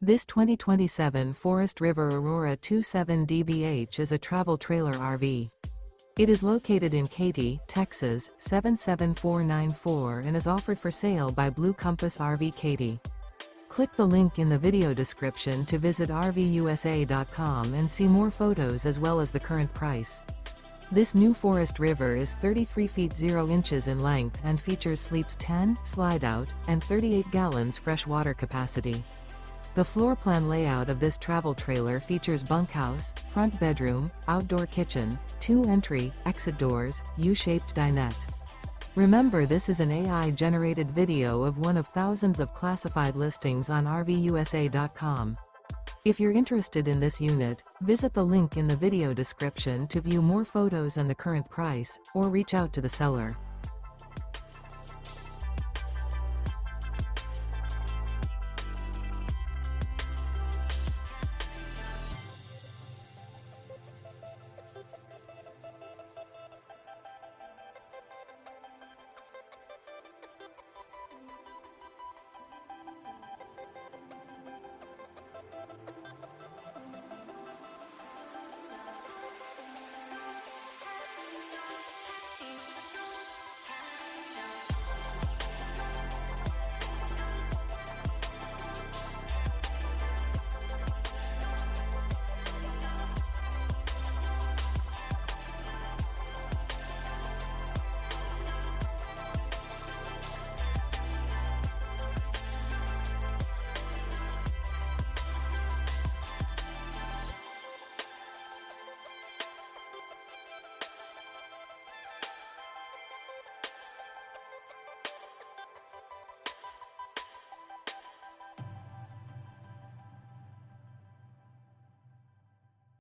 This 2027 Forest River Aurora 27 DBH is a travel trailer RV. It is located in Katy, Texas, 77494 and is offered for sale by Blue Compass RV Katy. Click the link in the video description to visit RVUSA.com and see more photos as well as the current price. This new Forest River is 33 feet 0 inches in length and features sleeps 10, slide-out, and 38 gallons fresh water capacity. The floor plan layout of this travel trailer features bunkhouse, front bedroom, outdoor kitchen, 2 entry, exit doors, U-shaped dinette. Remember, this is an AI-generated video of one of thousands of classified listings on RVUSA.com. If you're interested in this unit, visit the link in the video description to view more photos and the current price, or reach out to the seller.